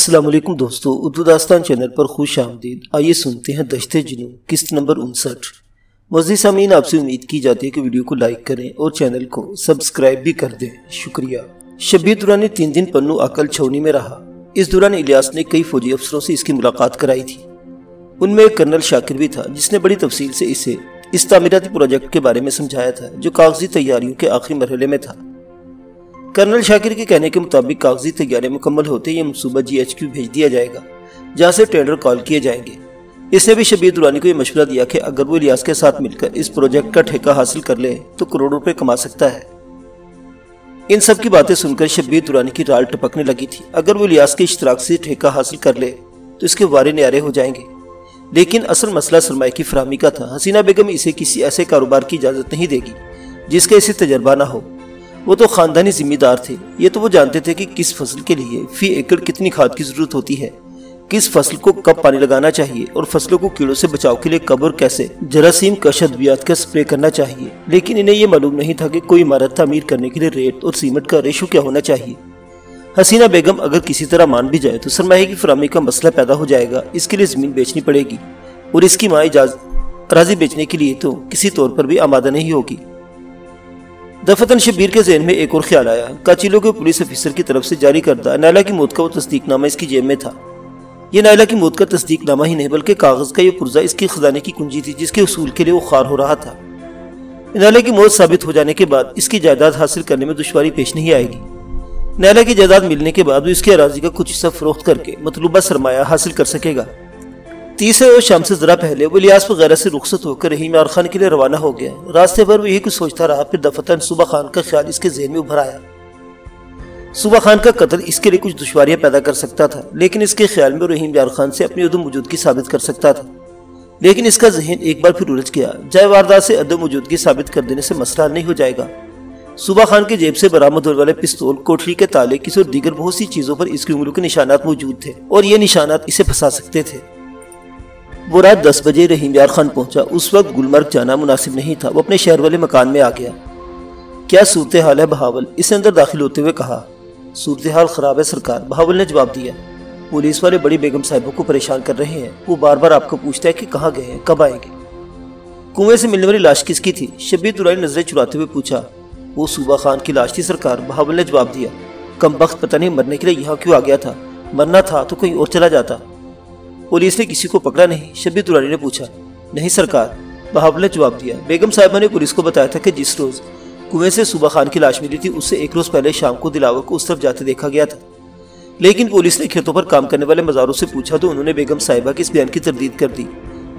السلام علیکم دوستو، اردو داستان چینل پر خوش آمدید۔ آئیے سنتے ہیں دشت جنوں قسط نمبر 59۔ معزز سامعین، آپ سے امید کی جاتی ہے کہ ویڈیو کو لائک کریں اور چینل کو سبسکرائب بھی کر دیں، شکریہ۔ شبیر درانی 3 دن پنو اکل چھونی میں رہا۔ اس دوران الیاس نے کئی فوجی افسروں سے اس کی ملاقات کرائی تھی۔ ان میں ایک کرنل شاکر بھی تھا جس نے بڑی تفصیل سے اسے اس تعمیراتی پروجیکٹ کے بارے میں سمجھایا تھا جو کاغذی تیاریوں کے آخری مرحلے میں تھا۔ کرنل شاکر کے کہنے کے مطابق کاغذی تیاریاں مکمل ہوتے یہ منصوبہ GHQ بھیج دیا جائے گا جہاں سے ٹینڈر کال کیے جائیں گے۔ اس نے بھی شبیر درانی کو یہ مشورہ دیا کہ اگر وہ الیاس کے ساتھ مل کر اس پروجیکٹ کا ٹھیکہ حاصل کر لے تو کروڑوں روپے کما سکتا ہے۔ ان سب کی باتیں سن کر شبیر درانی کی رال ٹپکنے لگی تھی۔ اگر وہ الیاس کے اشتراک سے ٹھیکہ حاصل کر لے تو اس کے وارے نیارے ہو جائیں گے، لیکن اصل مسئلہ سرمایہ کی فراہمی کا تھا۔ حسینہ بیگم اسے کسی ایسے کاروبار کی اجازت نہیں دے گی جس کا اسے تجربہ نہ ہو۔ وہ تو خاندانی ذمہ دار تھے، یہ تو وہ جانتے تھے کہ کس فصل کے لیے فی ایکڑ کتنی کھاد کی ضرورت ہوتی ہے، کس فصل کو کب پانی لگانا چاہیے اور فصلوں کو کیڑوں سے بچاؤ کے لیے کب اور کیسے جراثیم کش ادویات کا سپرے کرنا چاہیے، لیکن انہیں یہ معلوم نہیں تھا کہ کوئی عمارت تعمیر کرنے کے لیے ریت اور سیمنٹ کا ریشو کیا ہونا چاہیے۔ حسینہ بیگم اگر کسی طرح مان بھی جائے تو سرمایہ کی فراہمی کا مسئلہ پیدا ہو جائے گا۔ اس کے لیے زمین بیچنی پڑے گی اور اس کی ماں اراضی بیچنے کے لیے تو کسی طور پر بھی آمادہ نہیں ہوگی۔ دفتن شبیر کے ذہن میں ایک اور خیال آیا۔ کاچیلو کے پولیس افیسر کی طرف سے جاری کردہ نائلہ کی موت کا وہ تصدیق نامہ اس کی جیب میں تھا۔ یہ نائلہ کی موت کا تصدیق نامہ ہی نہیں بلکہ کاغذ کا یہ پرزہ اس کی خزانے کی کنجی تھی جس کے حصول کے لیے وہ خوار ہو رہا تھا۔ نائلہ کی موت ثابت ہو جانے کے بعد اس کی جائیداد حاصل کرنے میں دشواری پیش نہیں آئے گی۔ نائلہ کی جائیداد ملنے کے بعد وہ اس کی اراضی کا کچھ حصہ فروخت کر کے مطلوبہ سرمایہ حاصل کر سکے گا۔ تیسرے روز شام سے ذرا پہلے وہ الیاس وغیرہ سے رخصت ہو کر رحیم یار خان کے لیے روانہ ہو گیا۔ راستے پر وہ یہی کچھ سوچتا رہا، پھر دفتن صوبہ خان کا خیال اس کے ذہن میں ابھر آیا۔ صوبہ خان کا قتل اس کے لیے کچھ دشواریاں پیدا کر سکتا تھا، لیکن اس کے خیال میں رحیم یار خان سے اپنی عدم موجودگی ثابت کر سکتا تھا۔ لیکن اس کا ذہن ایک بار پھر الجھ گیا، جائے واردات سے عدم موجودگی ثابت کر دینے سے مسئلہ نہیں ہو جائے گا۔ صوبہ خان کی جیب سے برآمد ہونے والے پستول، کوٹری کے تالے، کسی اور دیگر بہت سی چیزوں پر اس کی انگلیوں کے نشانات موجود تھے اور یہ نشانات اسے پھنسا سکتے تھے۔ وہ رات 10 بجے رحیم یار خان پہنچا۔ اس وقت گلمرگ جانا مناسب نہیں تھا۔ وہ اپنے شہر والے مکان میں آ گیا۔ کیا صورتحال ہے بہاول؟ اس نے اندر داخل ہوتے ہوئے کہا۔ صورتحال خراب ہے سرکار، بہاول نے جواب دیا۔ پولیس والے بڑی بیگم صاحبوں کو پریشان کر رہے ہیں۔ وہ بار بار آپ کو پوچھتا ہے کہ کہاں گئے ہیں، کب آئیں گے۔ کنویں سے ملنے والی لاش کس کی تھی؟ شبیر درانی نظریں چراتے ہوئے پوچھا۔ وہ صوبہ خان کی لاش تھی سرکار، بہاول نے جواب دیا۔ کمبخت پتہ نہیں مرنے کے لیے یہاں کیوں آ گیا تھا، مرنا تھا تو کہیں اور چلا جاتا۔ پولیس نے کسی کو پکڑا نہیں؟ شبیر درانی نے پوچھا۔ نہیں سرکار، بہاول نے جواب دیا۔ بیگم صاحبہ نے پولیس کو بتایا تھا کہ جس روز کنویں سے صوبہ خان کی لاش ملی تھی اس سے 1 روز پہلے شام کو دلاور کو اس طرف جاتے دیکھا گیا تھا، لیکن پولیس نے کھیتوں پر کام کرنے والے مزاروں سے پوچھا تو انہوں نے بیگم صاحبہ کے اس بیان کی تردید کر دی۔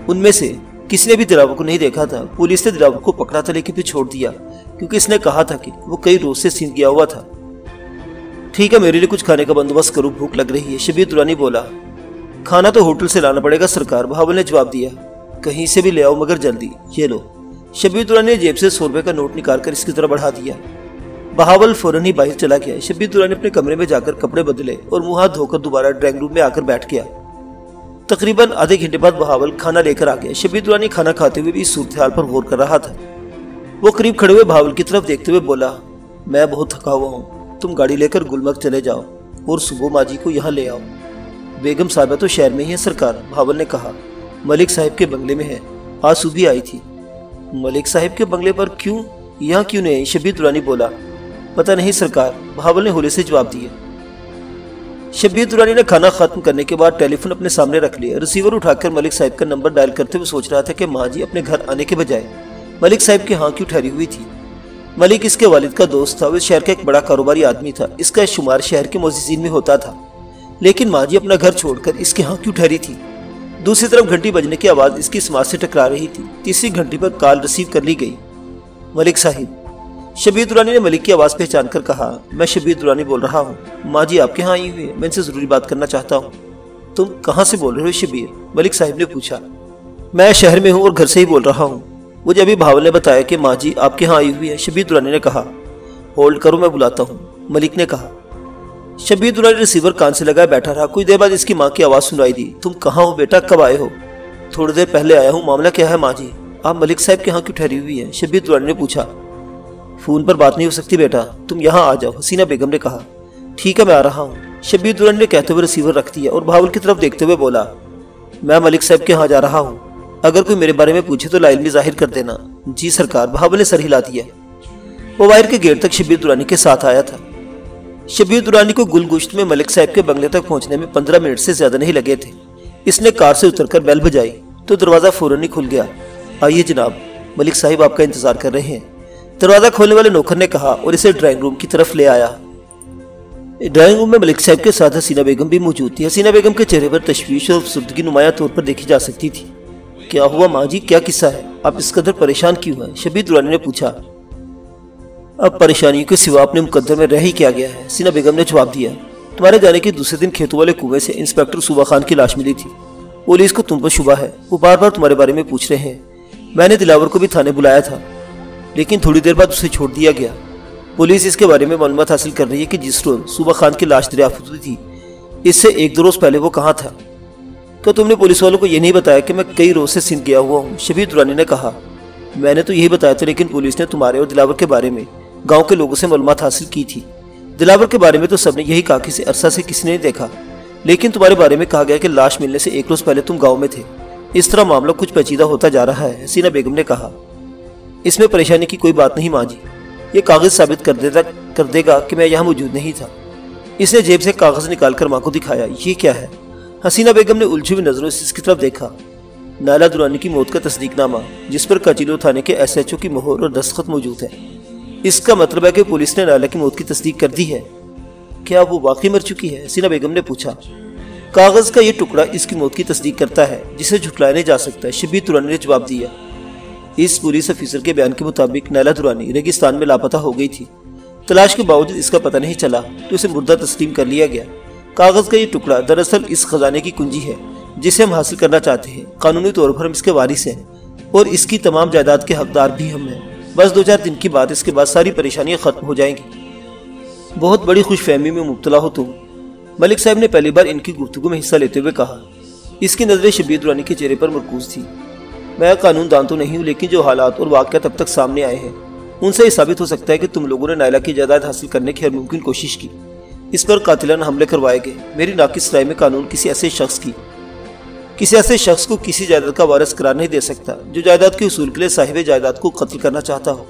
ان میں سے کسی نے بھی دلاور کو نہیں دیکھا تھا۔ پولیس نے دلاور کو پکڑا تھا لیکن پھر چھوڑ دیا کیونکہ اس نے کہا تھا کہ وہ کئی روز سے سندھ گیا ہوا تھا۔ ٹھیک ہے، میرے لیے کچھ کھانے کا بندوبست کرو، بھوک لگ رہی ہے، شبیر درانی بولا۔ کھانا تو ہوٹل سے لانا پڑے گا سرکار، بہاول نے جواب دیا۔ کہیں سے بھی لے آؤ مگر جلدی، یہ لو۔ شبیر درانی نے جیب سے 100 روپے کا نوٹ نکال کر اس کی طرف بڑھا دیا۔ بہاول فوراً ہی باہر چلا گیا۔ شبیر درانی اپنے کمرے میں جا کر کپڑے بدلے اور منہ ہاتھ دھو کر دوبارہ ڈرائنگ روم میں آ کر بیٹھ گیا۔ تقریباً آدھے گھنٹے بعد بہاول کھانا لے کر آ گیا۔ شبیر درانی کھانا کھاتے ہوئے بھی اس صورتحال پر غور کر رہا تھا۔ وہ قریب کھڑے ہوئے بہاول کی طرف دیکھتے ہوئے بولا، میں بہت تھکا ہوا ہوں، تم گاڑی لے کر گلمرگ چلے جاؤ اور صبح ماجی کو یہاں لے آؤ۔ بیگم صاحبہ تو شہر میں ہی ہے سرکار، بہاول نے کہا۔ ملک صاحب کے بنگلے میں ہے، آج صبح آئی تھی۔ ملک صاحب کے بنگلے پر کیوں، یہاں کیوں نہیں آئی؟ شبیر درانی بولا۔ پتہ نہیں سرکار، بہاول نے ہولے سے جواب دیا۔ شبیر درانی نے کھانا ختم کرنے کے بعد ٹیلی فون اپنے سامنے رکھ لیا۔ ریسیور اٹھا کر ملک صاحب کا نمبر ڈائل کرتے ہوئے سوچ رہا تھا کہ ماں جی اپنے گھر آنے کے بجائے ملک صاحب کے ہاں کیوں ٹھہری ہوئی تھی۔ ملک اس کے والد کا دوست تھا، وہ اس شہر کا ایک بڑا کاروباری آدمی تھا، اس کا شمار شہر کے معززین میں ہوتا تھا، لیکن ماں جی اپنا گھر چھوڑ کر اس کے ہاں کیوں ٹھہری تھی؟ دوسری طرف گھنٹی بجنے کی آواز اس کی سماعت سے ٹکرا رہی تھی۔ تیسری گھنٹی پر کال ریسیو کر لی گئی۔ ملک صاحب، شبیر درانی نے ملک کی آواز پہچان کر کہا۔ میں شبیر درانی بول رہا ہوں، ماں جی آپ کے ہاں آئی ہوئی ہے، میں ان سے ضروری بات کرنا چاہتا ہوں۔ تم کہاں سے بول رہے ہو شبیر؟ ملک صاحب نے پوچھا۔ میں شہر میں ہوں اور گھر سے ہی بول رہا ہوں، مجھے ابھی بہاول نے بتایا کہ ماں جی آپ کے ہاں آئی ہوئی ہے، شبیر درانی نے کہا۔ ہولڈ کرو، میں بلاتا ہوں، ملک نے کہا۔ شبیر درانی ریسیور کان سے لگائے بیٹھا رہا۔ کچھ دیر بعد اس کی ماں کی آواز سنائی دی۔ تم کہاں ہو بیٹا، کب آئے ہو؟ تھوڑی دیر پہلے آیا ہوں، معاملہ کیا ہے ماں جی؟ آپ ملک صاحب کے ہاں کیوں ٹھہری ہوئی ہیں؟ شبیر درانی نے پوچھا۔ فون پر بات نہیں ہو سکتی بیٹا، تم یہاں آ جاؤ، حسینہ بیگم نے کہا۔ ٹھیک ہے، میں آ رہا ہوں، شبیر درانی نے کہتے ہوئے ریسیور رکھ دیا اور بہاول کی طرف دیکھتے ہوئے بولا، میں ملک صاحب کے ہاں جا رہا ہوں، اگر کوئی میرے بارے میں پوچھے تو لا علمی ظاہر کر دینا۔ جی سرکار، بہاول نے سر ہلا دیا۔ وہ باہر کے گیٹ تک شبیر درانی کے ساتھ آیا تھا۔ شبیر درانی کو گل گشت میں ملک صاحب کے بنگلے تک پہنچنے میں 15 منٹ سے زیادہ نہیں لگے تھے۔ اس نے کار سے اتر کر بیل بجائی تو دروازہ فوراً ہی کھل گیا۔ آئیے جناب، ملک صاحب آپ کا انتظار کر رہے ہیں، دروازہ کھولنے والے نوکر نے کہا اور اسے ڈرائنگ روم کی طرف لے آیا۔ ڈرائنگ روم میں ملک صاحب کے ساتھ حسینہ بیگم بھی موجود تھی۔ حسینہ بیگم کے چہرے پر تشویش اور افسردگی نمایاں طور پر دیکھی جا سکتی تھی۔ کیا ہوا ماں جی، کیا قصہ ہے؟ آپ اس قدر پریشان کیوں ہیں؟ شبیر درانی نے پوچھا۔ اب پریشانیوں کے سوا اپنے مقدر میں رہ ہی کیا گیا ہے، حسینہ بیگم نے جواب دیا۔ تمہارے جانے کے دوسرے دن کھیتوں والے کنویں سے انسپیکٹر صوبہ خان کی لاش ملی تھی۔ پولیس کو تم پر شبہ ہے، وہ بار بار تمہارے بارے میں پوچھ رہے ہیں۔ میں نے دلاور کو بھی تھانے بلایا تھا، لیکن تھوڑی دیر بعد اسے چھوڑ دیا گیا۔ پولیس اس کے بارے میں معلومات حاصل کر رہی ہے کہ جس روز صوبہ خان کی لاش دریافت ہوئی تھی، اس سے 1-2 روز پہلے وہ کہاں تھا؟ تو تم نے پولیس والوں کو یہ نہیں بتایا کہ میں کئی روز سے سندھ گیا ہوا ہوں؟ شبیر درانی نے کہا۔ میں نے تو یہی بتایا تھا، لیکن پولیس نے تمہارے اور دلاور کے بارے میں گاؤں کے لوگوں سے معلومات حاصل کی تھی۔ دلاور کے بارے میں تو سب نے یہی کہا کہ اسے عرصہ سے کسی نے نہیں دیکھا، لیکن تمہارے بارے میں کہا گیا کہ لاش ملنے سے 1 روز پہلے تم گاؤں میں تھے۔ اس طرح معاملہ کچھ پیچیدہ ہوتا جا رہا ہے، حسینہ بیگم نے کہا۔ اس میں پریشانی کی کوئی بات نہیں ماں جی، یہ کاغذ ثابت کر دے گا کہ میں یہاں موجود نہیں تھا۔ اس نے جیب سے کاغذ نکال کر ماں کو دکھایا۔ یہ کیا ہے؟ حسینہ بیگم نے الجھی ہوئی نظروں سے اس کی طرف دیکھا۔ نائلہ درانی کی موت کا تصدیق نامہ، جس پر کچیلو تھانے کے SHO کی مہر اور دستخط موجود ہے۔ اس کا مطلب ہے کہ پولیس نے نائلہ کی موت کی تصدیق کر دی ہے۔ کیا وہ واقعی مر چکی ہے؟ حسینہ بیگم نے پوچھا۔ کاغذ کا یہ ٹکڑا اس کی موت کی تصدیق کرتا ہے، جسے جھٹلایا نہیں جا سکتا، شبیر درانی نے جواب دیا۔ اس پولیس افیسر کے بیان کے مطابق نائلہ درانی ریگستان میں لاپتہ ہو گئی تھی۔ تلاش کے باوجود اس کا پتہ نہیں چلا تو اسے مردہ تسلیم کر لیا گیا۔ کاغذ کا یہ ٹکڑا دراصل اس خزانے کی کنجی ہے جسے ہم حاصل کرنا چاہتے ہیں۔ قانونی طور پر ہم اس کے وارث ہیں اور اس کی تمام جائیداد کے حقدار بھی ہم ہیں۔ بس 2-4 دن کی بات، اس کے بعد ساری پریشانیاں ختم ہو جائیں گی۔ بہت بڑی خوش فہمی میں مبتلا ہو تم، ملک صاحب نے پہلی بار ان کی گفتگو میں حصہ لیتے ہوئے کہا۔ اس کی نظریں شبیر درانی کے چہرے پر مرکوز تھی۔ میں قانون دان تو نہیں ہوں، لیکن جو حالات اور واقعات اب تک سامنے آئے ہیں ان سے یہ ثابت ہو سکتا ہے کہ تم لوگوں نے نائلہ کی جائیداد حاصل کرنے کی ہر ممکن کوشش کی۔ اس پر قاتلانہ حملے کروائے گئے۔ میری ناقص رائے میں قانون کسی ایسے شخص کو کسی جائیداد کا وارث قرار نہیں دے سکتا جو جائیداد کے حصول کے لیے صاحب جائیداد کو قتل کرنا چاہتا ہو،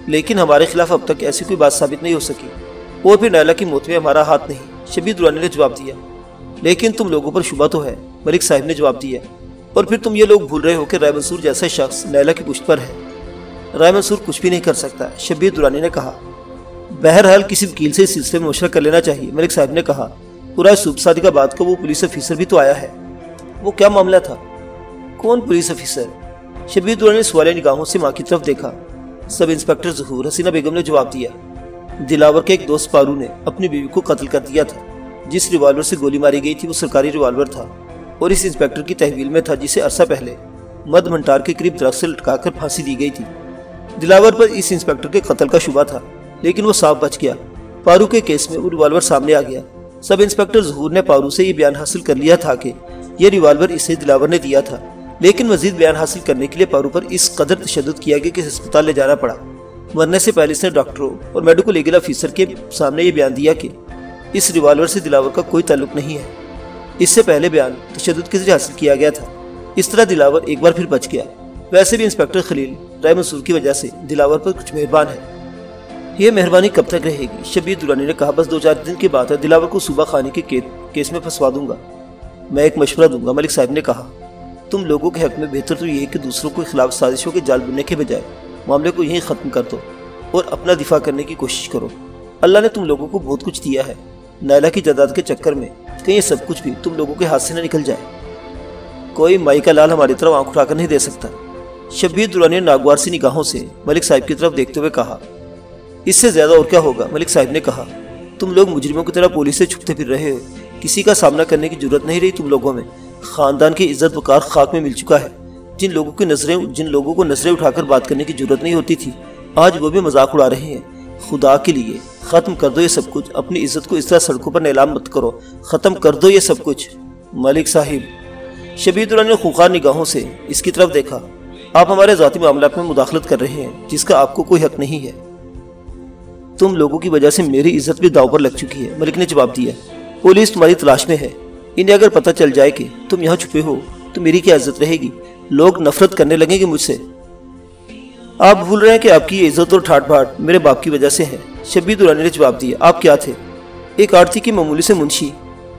لیکن ہمارے خلاف اب تک ایسی کوئی بات ثابت نہیں ہو سکی، اور پھر نائلہ کی موت میں ہمارا ہاتھ نہیں۔ شبیر درانی نے جواب دیا۔ لیکن تم لوگوں پر شبہ تو ہے، ملک صاحب نے جواب دیا، اور پھر تم یہ لوگ بھول رہے ہو کہ رائے منصور جیسا شخص نائلہ کی پشت پر ہے۔ رائے منصور کچھ بھی نہیں کر سکتا، شبیر درانی نے کہا۔ بہرحال کسی وکیل سے اس سلسلے میں مشورہ کر لینا چاہیے، ملک صاحب نے کہا۔ پورا صبح صادقہ بات کا وہ پولیس افیسر بھی تو آیا ہے۔ وہ کیا معاملہ تھا؟ کون پولیس افیسر؟ شبیر درانی نے سوالیہ نگاہوں سے ماں کی طرف دیکھا۔ سب انسپیکٹر ظہور، حسینہ بیگم نے جواب دیا۔ دلاور کے ایک دوست پارو نے اپنی بیوی کو قتل کر دیا تھا۔ جس ریوالور سے گولی ماری گئی تھی وہ سرکاری ریوالور تھا اور اس انسپیکٹر کی تحویل میں تھا، جسے عرصہ پہلے مد منٹار کے قریب درخت سے لٹکا کر پھانسی دی گئی تھی۔ دلاور پر اس انسپیکٹر کے قتل کا شبہ تھا، لیکن وہ صاف بچ گیا۔ پارو کے کیس میں وہ ریوالور سامنے آ گیا۔ سب انسپیکٹر ظہور نے پارو سے یہ بیان حاصل کر لیا تھا کہ یہ ریوالور اسے دلاور نے دیا تھا، لیکن مزید بیان حاصل کرنے کے لیے پارو پر اس قدر تشدد کیا گیا کہ ہسپتال لے جانا پڑا۔ مرنے سے پہلے اس نے ڈاکٹروں اور میڈیکل لیگل افیسر کے سامنے یہ بیان دیا کہ اس ریوالور سے دلاور کا کوئی تعلق نہیں ہے۔ اس سے پہلے بیان تشدد کے ذریعے حاصل کیا گیا تھا۔ اس طرح دلاور ایک بار پھر بچ گیا۔ ویسے بھی انسپیکٹر خلیل رائے منصور کی وجہ سے دلاور پر کچھ مہربان ہے۔ یہ مہربانی کب تک رہے گی؟ شبیر درانی نے کہا۔ بس 2-4 دن کی بات ہے، دلاور کو صوبہ خانی کے کیس میں پھنسوا دوں گا۔ میں ایک مشورہ دوں گا، ملک صاحب نے کہا۔ تم لوگوں کے حق میں بہتر تو یہ ہے کہ دوسروں کے خلاف سازشوں کے جال بننے کے بجائے معاملے کو یہیں ختم کر دو اور اپنا دفاع کرنے کی کوشش کرو۔ اللہ نے تم لوگوں کو بہت کچھ دیا ہے، نائلہ کی جائیداد کے چکر میں کہیں یہ سب کچھ بھی تم لوگوں کے ہاتھ سے نہ نکل جائے۔ کوئی مائی کا لال ہماری طرف آنکھ اٹھا کر نہیں دے سکتا، شبیر درانی نے ناگوار سی نگاہوں سے ملک صاحب کی طرف دیکھتے ہوئے کہا۔ اس سے زیادہ اور کیا ہوگا، ملک صاحب نے کہا۔ تم لوگ مجرموں کی طرح پولیس سے چھپتے پھر رہے ہو، کسی کا سامنا کرنے کی جرت نہیں رہی تم لوگوں میں۔ خاندان کی عزت وقار خاک میں مل چکا ہے۔ جن لوگوں کو نظریں اٹھا کر بات کرنے کی جرت نہیں ہوتی تھی، آج وہ بھی مذاق اڑا رہے ہیں۔ خدا کے لیے ختم کر دو یہ سب کچھ، اپنی عزت کو اس طرح سڑکوں پر نیلام مت کرو، ختم کر دو یہ سب کچھ۔ ملک صاحب، شبیر درانی نے خوخار نگاہوں سے اس کی طرف دیکھا۔ آپ ہمارے ذاتی معاملات میں مداخلت کر رہے ہیں جس کا آپ کو کوئی حق نہیں ہے۔ تم لوگوں کی وجہ سے میری عزت بھی داؤ پر لگ چکی ہے، ملک نے جواب دیا۔ پولیس تمہاری تلاش میں ہے، انہیں اگر پتہ چل جائے کہ تم یہاں چھپے ہو تو میری کیا عزت رہے گی؟ لوگ نفرت کرنے لگیں گے مجھ سے۔ آپ بھول رہے ہیں کہ آپ کی یہ عزت اور ٹھاٹ بھاٹ میرے باپ کی وجہ سے ہے۔ شبیر درانی نے جواب دیا۔ آپ کیا تھے؟ ایک آڑتی کی معمولی سے منشی۔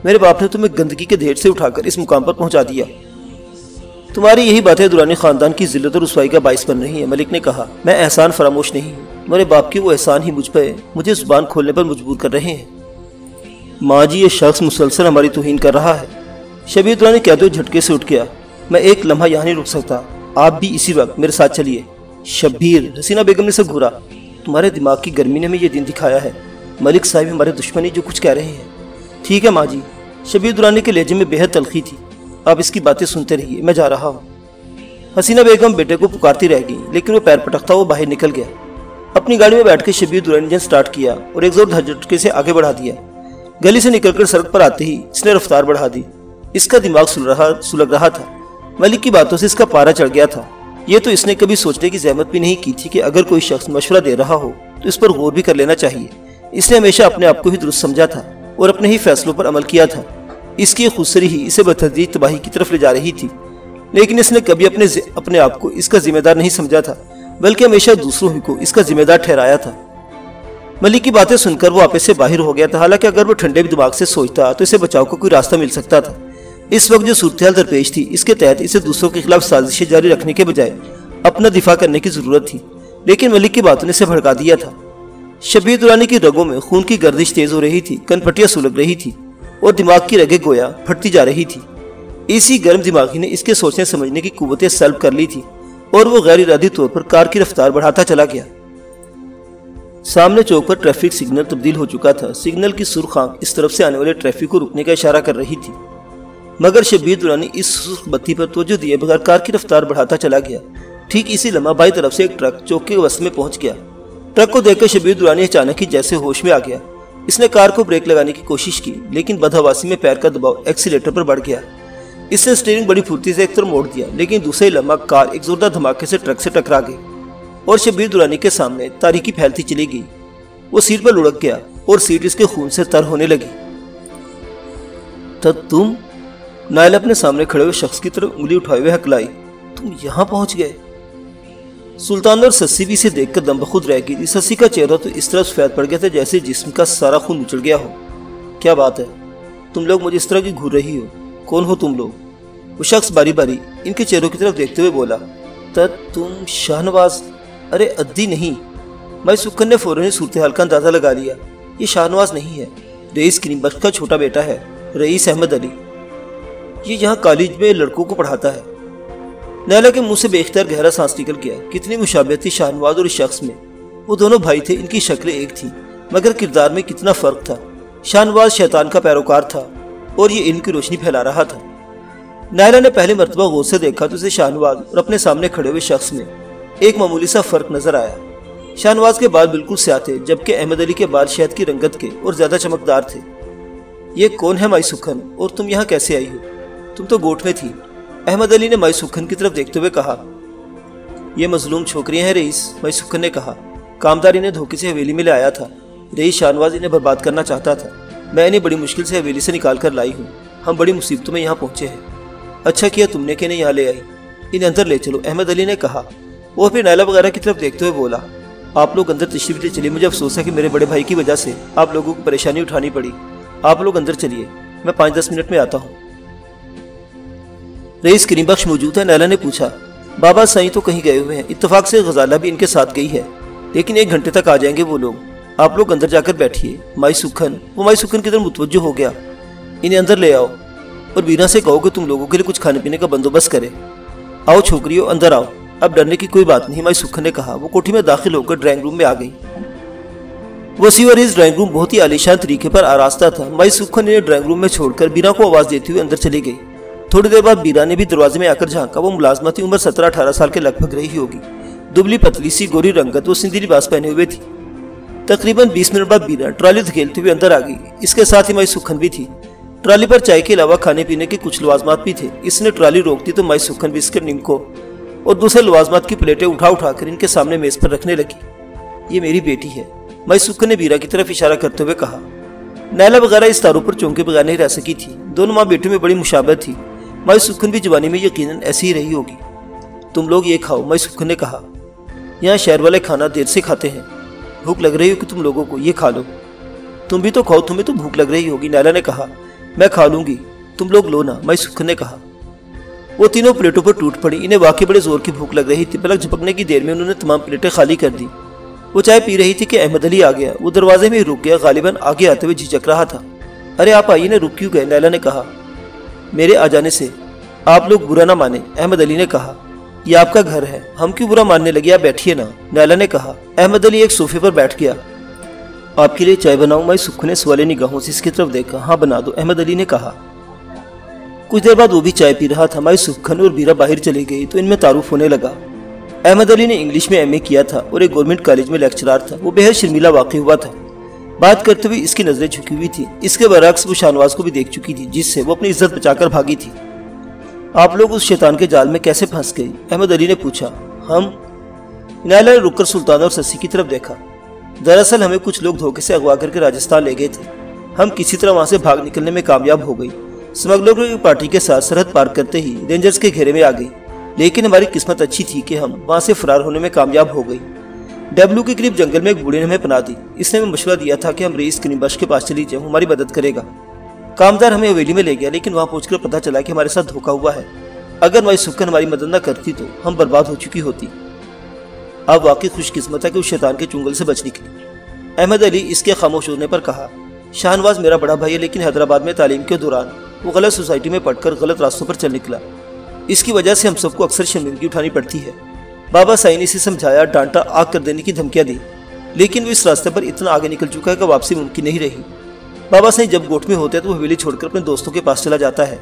میرے باپ نے تمہیں گندگی کے ڈھیر سے اٹھا کر اس مقام پر پہنچا دیا۔ تمہاری یہی باتیں درانی خاندان کی ذلت اور رسوائی کا باعث بن رہی ہیں، ملک نے کہا۔ میں احسان فراموش نہیں ہوں، میرے باپ کے وہ احسان ہی مجھ پہ مجھے زبان کھولنے پر مجبور کر رہے ہیں۔ ماں جی، یہ شخص مسلسل ہماری توہین کر رہا ہے۔ شبیر درانی کہتے ہوئے جھٹکے سے اٹھ گیا۔ میں ایک لمحہ یہاں نہیں رک سکتا، آپ بھی اسی وقت میرے ساتھ چلیے۔ شبیر، حسینہ بیگم نے سے گھورا۔ تمہارے دماغ کی گرمی نے ہمیں یہ دن دکھایا ہے، ملک صاحب ہمارے دشمنی جو کچھ کہہ رہے ہیں۔ ٹھیک ہے ماں جی۔ شبیر درانی کے لہجے میں بےحد تلخی تھی۔ آپ اس کی باتیں سنتے رہیے، میں جا رہا ہوں۔ حسینہ بیگم بیٹے کو پکارتی رہ گئی، لیکن وہ پیر پٹکتا وہ باہر نکل گیا۔ اپنی گاڑی میں بیٹھ کے شبیر درانی نے سٹارٹ کیا اور ایک زور جھٹکے سے آگے بڑھا دیا۔ گلی سے نکل کر سڑک پر آتے ہی اس نے رفتار بڑھا دی۔ اس کا دماغ سلگ رہا تھا۔ ملک کی باتوں سے اس کا پارا چڑھ گیا تھا۔ یہ تو اس نے کبھی سوچنے کی زحمت بھی نہیں کی تھی کہ اگر کوئی شخص مشورہ دے رہا ہو تو اس پر غور بھی کر لینا چاہیے۔ اس نے ہمیشہ اپنے آپ کو ہی درست سمجھا تھا اور اپنے ہی فیصلوں پر عمل کیا تھا۔ اس کی خودسری ہی اسے بتدریج تباہی کی طرف لے جا رہی تھی، لیکن اس نے کبھی اپنے آپ کو اس کا ذمہ دار نہیں سمجھا تھا، بلکہ ہمیشہ دوسروں ہی کو اس کا ذمہ دار ٹھہرایا تھا۔ ملک کی باتیں سن کر وہ آپے سے باہر ہو گیا تھا۔ حالانکہ اگر وہ ٹھنڈے دماغ سے سوچتا تو اسے بچاؤ کا کوئی راستہ مل سکتا تھا۔ اس وقت جو صورتحال درپیش تھی، اس کے تحت اسے دوسروں کے خلاف سازشیں جاری رکھنے کے بجائے اپنا دفاع کرنے کی ضرورت تھی، لیکن ملک کی باتوں نے اسے بھڑکا دیا تھا۔ شبیر درانی کی رگوں میں خون کی گردش تیز ہو رہی تھی، کن پٹیاں سلگ رہی تھی اور دماغ کی رگیں گویا پھٹتی جا رہی تھی۔ اسی گرم دماغی نے اس کے سوچنے سمجھنے کی قوتیں سلب کر لی تھی اور وہ غیر ارادی طور پر کار کی رفتار بڑھاتا چلا گیا۔ سامنے چوک پر ٹریفک سگنل تبدیل ہو چکا تھا۔ سگنل کی سرخ آنکھ اس طرف سے آنے والے ٹریفک کو رکنے کا اشارہ کر رہی تھی، مگر شبیر درانی اس سرخ بتی پر توجہ دیے بغیر کار کی رفتار بڑھاتا چلا گیا۔ ٹھیک اسی لمحہ بائیں طرف سے ایک ٹرک چوک کے وسط میں پہنچ گیا۔ ٹرک کو دیکھ کر شبیر درانی اچانک ہی جیسے ہوش میں آ گیا۔ اس نے کار کو بریک لگانے کی کوشش کی، لیکن بدحواسی میں پیر کا دباؤ ایکسیلیٹر پر بڑھ گیا۔ اس نے اسٹیئرنگ بڑی پھرتی سے ایک طرف موڑ دیا، لیکن دوسرے لمحہ کار ایک زوردار دھماکے سے ٹرک سے ٹکرا گئی اور شبیر درانی کے سامنے تاریکی پھیلتی چلی گئی۔ وہ سیٹ پر لڑک گیا اور سیٹ اس کے خون سے تر ہونے لگی۔ تم؟ نائلہ اپنے سامنے کھڑے ہوئے شخص کی طرف انگلی اٹھائے ہوئے ہکلائی۔ تم یہاں پہنچ گئے؟ سلطان اور سسی بھی اسے دیکھ کر دم بخود رہ گئی۔ سسی کا چہرہ تو اس طرح سفید پڑ گیا تھا جیسے جسم کا سارا خون اچڑ گیا ہو۔ کیا بات ہے؟ تم لوگ مجھے اس طرح کی گھور رہی ہو؟ کون ہو تم لوگ؟ وہ شخص باری باری ان کے چہروں کی طرف دیکھتے ہوئے بولا۔ تم شاہ نواز؟ ارے ادی نہیں۔ مائی سکھن نے فوراً صورتحال کا اندازہ لگا لیا۔ یہ شاہ نواز نہیں ہے، رئیس کریم بخش کا چھوٹا بیٹا ہے، رئیس احمد علی۔ یہ یہاں کالج میں لڑکوں کو پڑھاتا ہے۔ نیلا کے منہ سے بے اختیار گہرا سانس نکل گیا۔ کتنی مشابہت تھی شاہ نواز اور اس شخص میں۔ وہ دونوں بھائی تھے، ان کی شکلیں ایک تھیں، مگر کردار میں کتنا فرق تھا۔ شاہ نواز شیطان کا پیروکار تھا اور یہ علم کی روشنی پھیلا رہا تھا۔ نیلا نے پہلی مرتبہ غور سے دیکھا تو اسے شاہ نواز اور اپنے سامنے کھڑے ہوئے شخص میں ایک معمولی سا فرق نظر آیا۔ شاہ نواز کے بال بالکل سیاہ تھے، جبکہ احمد علی کے بال شہد کی رنگت کے اور زیادہ چمکدار تھے۔ یہ کون ہے مائی سکھن، اور تم یہاں کیسے آئی ہو؟ تم تو گوٹھ میں تھی۔ احمد علی نے مائی سکھن کی طرف دیکھتے ہوئے کہا۔ یہ مظلوم چھوکریاں ہیں رئیس، مائی سکھن نے کہا۔ کامدار انہیں دھوکے سے حویلی میں لے آیا تھا۔ رئیس شاہ نواز انہیں برباد کرنا چاہتا تھا۔ میں انہیں بڑی مشکل سے حویلی سے نکال کر لائی ہوں۔ ہم بڑی مصیبتوں میں یہاں پہنچے ہیں۔ اچھا کیا تم نے کہ انہیں یہاں لے آئی۔ انہیں اندر لے چلو، احمد علی نے کہا۔ وہ پھر نیلا وغیرہ کی طرف دیکھتے ہوئے بولا۔ آپ لوگ اندر تشریف لے چلیے، مجھے افسوس ہے کہ میرے بڑے بھائی کی وجہ سے آپ لوگوں کو پریشانی اٹھانی پڑی۔ آپ لوگ اندر چلیے، میں 5-10 منٹ میں آتا ہوں۔ رئیس کریم بخش موجود ہے؟ نیلا نے پوچھا۔ بابا سائیں تو کہیں گئے ہوئے ہیں، اتفاق سے غزالہ بھی ان کے ساتھ گئی ہے، لیکن 1 گھنٹے تک آ جائیں گے وہ لوگ۔ آپ لوگ اندر جا کر بیٹھیے۔ مائی سکھن کی طرف متوجہ ہو گیا۔ انہیں اندر لے آؤ اور بینا سے کہو کہ تم لوگوں کے لیے کچھ کھانے پینے کا بندوبست کرے۔ آؤ چھوکریو، اندر آؤ، اب ڈرنے کی کوئی بات نہیں، مائی سکھن نے کہا۔ وہ کوٹھی میں داخل ہو کر ڈرائنگ روم میں آ گئی۔ وسیع اور اس ڈرائنگ روم بہت ہی عالیشان طریقے پر آراستہ تھا۔ مائی سکھن انہیں ڈرائنگ روم میں چھوڑ کر بینا کو آواز دیتے ہوئے اندر چلی گئی۔ تھوڑی دیر بعد بینا نے بھی دروازے میں آ کر جھانکا۔ وہ ملازمتی عمر 17-18 سال کے لگ بھگ رہی ہوگی، دبلی پتلی سی گوری رنگت، وہ سندھی لباس پہنے ہوئے تھی۔ تقریباً 20 منٹ بعد بینا ٹرالی دھکیلتے ہوئے اندر آ گئی۔ اس کے ساتھ ہی مائی سکھن بھی تھی۔ ٹرالی پر چائے کے علاوہ کھانے پینے کے کچھ لوازمات بھی تھے۔ اس نے ٹرالی روک دی تو مائی سکھن بسکٹ، نمکو اور دوسرے لوازمات کی پلیٹیں اٹھا کر ان کے سامنے میز پر رکھنے لگی۔ یہ میری بیٹی ہے، مائی سکھن نے بیرا کی طرف اشارہ کرتے ہوئے کہا۔ نیلا وغیرہ اس تعارف پر چونکے بغیر نہیں رہ سکی تھی۔ دونوں ماں بیٹوں میں بڑی مشابہت تھی۔ مائی سکھن بھی جوانی میں یقیناً ایسی ہی رہی ہوگی۔ تم لوگ یہ کھاؤ، مائی سکھن نے کہا۔ یہاں شہر والے کھانا دیر سے کھاتے ہیں، بھوک لگ رہی ہو کہ تم لوگوں کو، یہ کھا لو۔ تم بھی تو کھاؤ، تمہیں تو بھوک لگ رہی ہوگی، نیلا نے کہا۔ میں کھا لوں گی، تم لوگ لو نا، مائی سکھن نے کہا۔ وہ تینوں پلیٹوں پر ٹوٹ پڑی۔ انہیں واقعی بڑے زور کی بھوک لگ رہی تھی۔ پلک جھپکنے کی دیر میں انہوں نے تمام پلیٹیں خالی کر دی۔ وہ چائے پی رہی تھی کہ احمد علی آ گیا۔ وہ دروازے میں ہی رک گیا، غالباً آگے آتے ہوئے جھجک رہا تھا۔ ارے آپ آئیے نا، رک کیوں گئے؟ نیلا نے کہا۔ میرے آ جانے سے آپ لوگ برا نہ مانیں، احمد علی نے کہا۔ یہ آپ کا گھر ہے، ہم کیوں برا ماننے لگے؟ آپ بیٹھیے نا، نیلا نے کہا۔ احمد علی ایک صوفے پر بیٹھ گیا۔ آپ کے لیے چائے بناؤں؟ مائی سکھن نے سوالی نگاہوں سے اس کی طرف دیکھا۔ ہاں بنا دو، احمد علی نے کہا۔ کچھ دیر بعد وہ بھی چائے پی رہا تھا۔ مائی سکھن اور بیرا باہر چلی گئی تو ان میں تعارف ہونے لگا۔ احمد علی نے انگلش میں ایم اے کیا تھا اور ایک گورنمنٹ کالج میں لیکچرار تھا۔ وہ بے حد شرمیلا واقع ہوا تھا۔ بات کرتے ہوئے اس کی نظریں جھکی ہوئی تھی۔ اس کے برعکس وہ شاہنواز کو بھی دیکھ چکی تھی، جس سے وہ اپنی عزت بچا کر بھاگی تھی۔ آپ لوگ اس شیطان کے جال میں کیسے پھنس گئی؟ احمد علی نے پوچھا۔ ہم؟ نیلا نے رک کر سلطانہ اور سسی کی طرف دیکھا۔ دراصل ہمیں کچھ لوگ دھوکے سے اغوا کر کے راجستھان لے گئے تھے۔ ہم کسی طرح وہاں سے بھاگ نکلنے میں کامیاب ہو گئی۔ اسمگلروں کی پارٹی کے ساتھ سرحد پار کرتے ہی رینجرز کے گھیرے میں آ گئی، لیکن ہماری قسمت اچھی تھی کہ ہم وہاں سے فرار ہونے میں کامیاب ہو گئی۔ ڈبلو کے قریب جنگل میں ایک بوڑھے نے ہمیں پناہ دی۔ اس نے ہمیں مشورہ دیا تھا کہ ہم رئیس کریم بخش کے پاس چلی جائیں، وہ ہماری مدد کرے گا۔ کامدار ہمیں حویلی میں لے گیا، لیکن وہاں پہنچ کر پتہ چلا کہ ہمارے ساتھ دھوکہ ہوا ہے۔ اگر مائی سکھن ہماری مدد نہ کرتی تو ہم برباد ہو چکی ہوتی۔ آپ واقعی خوش قسمت ہے کہ اس شیطان کے چنگل سے بچ نکلی، احمد علی اس کے خاموش ہونے پر کہا۔ شاہنواز میرا بڑا بھائی ہے، لیکن حیدرآباد میں تعلیم کے دوران وہ غلط سوسائٹی میں پڑھ کر غلط راستوں پر چل نکلا۔ اس کی وجہ سے ہم سب کو اکثر شرمندگی اٹھانی پڑتی ہے۔ بابا سائی نے اسے سمجھایا، ڈانٹا، آگ کر دینے کی دھمکیاں دی، لیکن وہ اس راستے پر اتنا آگے نکل چکا ہے کہ واپسی ممکن نہیں رہی۔ بابا سائی جب گوٹ میں ہوتے ہیں تو وہ حویلی چھوڑ کر اپنے دوستوں کے پاس چلا جاتا ہے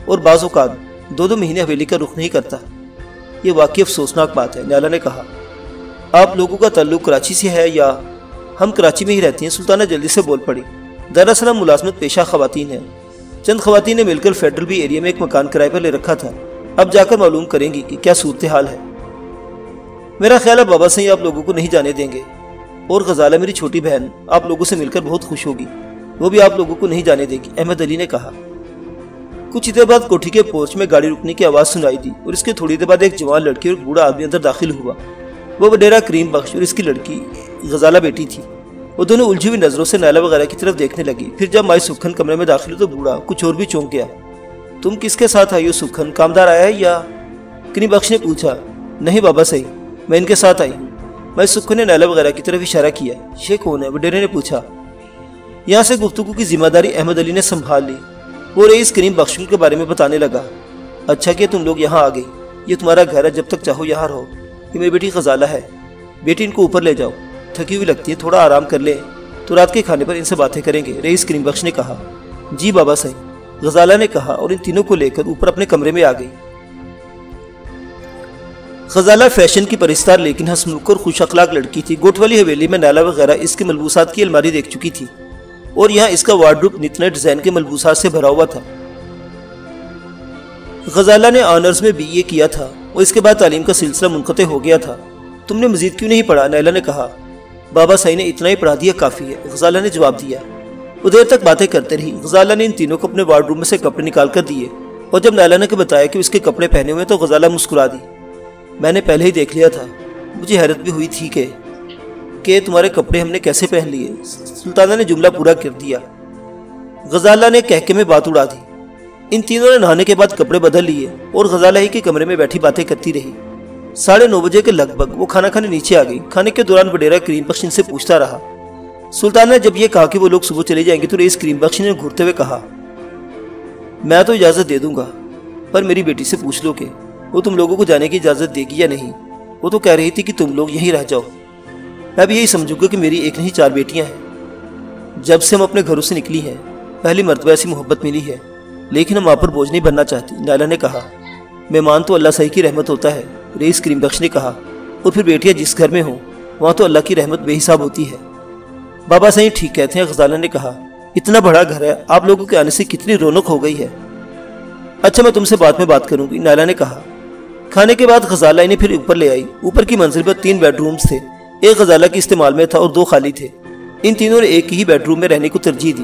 اور بعض اوقات 2 مہینے حویلی کا رخ نہیں کرتا۔ یہ واقعی افسوسناک بات ہے، نیلا نے کہا۔ آپ لوگوں کا تعلق کراچی سے ہے یا؟ ہم کراچی میں ہی رہتی ہیں، سلطانہ جلدی سے بول پڑی۔ دراصل ہم ملازمت پیشہ خواتین ہیں۔ چند خواتین نے مل کر فیڈرل بی ایریا میں ایک مکان کرائے پر لے رکھا تھا۔ اب جا کر معلوم کریں گی کہ کیا صورتحال ہے۔ میرا خیال ہے بابا سائی آپ لوگوں کو نہیں جانے دیں گے، اور غزالہ میری چھوٹی بہن آپ لوگوں سے مل کر بہت خوش ہوگی، وہ بھی آپ لوگوں کو نہیں جانے دے گی، احمد علی نے کہا۔ کچھ دیر بعد کوٹھی کے پورچ میں گاڑی رکنے کی آواز سنائی دی اور اس کے تھوڑی دیر بعد ایک جوان لڑکی اور ایک بوڑھا آدمی اندر داخل ہوا۔ وہ وڈیرا کریم بخش اور اس کی لڑکی غزالہ بیٹی تھی۔ وہ دونوں الجھی ہوئی نظروں سے نیلا وغیرہ کی طرف دیکھنے لگی۔ پھر جب مائی سکھن کمرے میں داخل ہوئی تو بوڑھا کچھ اور بھی چونک گیا۔ تم کس کے ساتھ آئی ہو سکھن؟ کامدار آیا ہے یا؟ کریم بخش نے پوچھا۔ نہیں بابا صحیح، میں ان کے ساتھ آئی ہوں۔ مائی سکھن نے نیلا وغیرہ کی طرف اشارہ کیا۔ یہ کون ہے؟ وڈیرے نے پوچھا۔ یہاں سے گفتگو کی ذمہ داری احمد علی نے سنبھال لی۔ وہ رئیس کریم بخش کے بارے میں بتانے لگا۔ اچھا کہ تم لوگ یہاں آ گئی، یہ تمہارا گھر ہے، جب تک چاہو یہاں رہو۔ یہ میری بیٹی غزالہ ہے، بیٹی ان کو اوپر لے جاؤ، تھکی ہوئی لگتی ہے، تھوڑا آرام کر لیں تو رات کے کھانے پر ان سے باتیں کریں گے، رئیس کریم بخش نے کہا۔ جی بابا صحیح، غزالہ نے کہا اور ان تینوں کو لے کر اوپر اپنے کمرے میں آ گئی۔ غزالہ فیشن کی پرستار لیکن ہنسمکھ اور خوش اخلاق لڑکی تھی۔ گوٹ والی حویلی میں نیلا وغیرہ اس کے ملبوسات کی الماری دیکھ چکی تھی اور یہاں اس کا وارڈروب نت نئے ڈیزائن کے ملبوسات سے بھرا ہوا تھا۔ غزالہ نے آنرز میں BA کیا تھا اور اس کے بعد تعلیم کا سلسلہ منقطع ہو گیا تھا۔ تم نے مزید کیوں نہیں پڑھا؟ نیلا نے کہا۔ بابا صاحب نے اتنا ہی پڑھا دیا کافی ہے، غزالہ نے جواب دیا۔ وہ دیر تک باتیں کرتے رہی۔ غزالہ نے ان تینوں کو اپنے وارڈروب میں سے کپڑے نکال کر دیے اور جب نیلا نے بتایا کہ اس کے کپڑے پہنے ہوئے تو غزالہ مسکرا دی۔ میں نے پہلے ہی دیکھ لیا تھا، مجھے حیرت بھی ہوئی تھی کہ تمہارے کپڑے ہم نے کیسے پہن لیے۔ سلطانہ نے جملہ پورا کر دیا۔ غزالہ نے کہکے میں بات اڑا دی۔ ان تینوں نے نہانے کے بعد کپڑے بدل لیے اور غزالہ ہی کے کمرے میں بیٹھی باتیں کرتی رہی۔ 9:30 بجے کے لگ بھگ وہ کھانا کھانے نیچے آ گئی۔ کھانے کے دوران وڈیرا کریم بخش ان سے پوچھتا رہا۔ سلطانہ نے جب یہ کہا کہ وہ لوگ صبح چلے جائیں گے تو رئیس کریم بخش نے گھرتے ہوئے کہا، میں تو اجازت دے دوں گا، پر میری بیٹی سے پوچھ لو کہ وہ تم لوگوں کو جانے کی اجازت دے گی یا نہیں۔ وہ تو کہہ رہی تھی کہ تم لوگ یہیں رہ جاؤ۔ میں بھی یہی سمجھوں گا کہ میری ایک نہیں 4 بیٹیاں ہیں۔ جب سے ہم اپنے گھروں سے نکلی ہیں پہلی مرتبہ ایسی محبت ملی ہے، لیکن ہم آپ پر بوجھ نہیں بننا چاہتی، نیلا نے کہا۔ مہمان تو اللہ صحیح کی رحمت ہوتا ہے، رئیس کریم بخش نے کہا، اور پھر بیٹیاں جس گھر میں ہوں وہاں تو اللہ کی رحمت بے حساب ہوتی ہے۔ بابا صحیح ٹھیک کہتے ہیں، غزالہ نے کہا۔ اتنا بڑا گھر ہے، آپ لوگوں کے آنے سے کتنی رونق ہو گئی ہے۔ اچھا میں تم سے بعد میں بات کروں گی، نیلا نے کہا۔ کھانے کے بعد غزالہ انہیں پھر اوپر لے آئی۔ اوپر کی منزل پر 3 بیڈ رومز تھے، ایک غزالہ کے استعمال میں تھا اور 2 خالی تھے۔ ان تینوں نے ایک ہی بیڈ روم میں رہنے کو ترجیح دی۔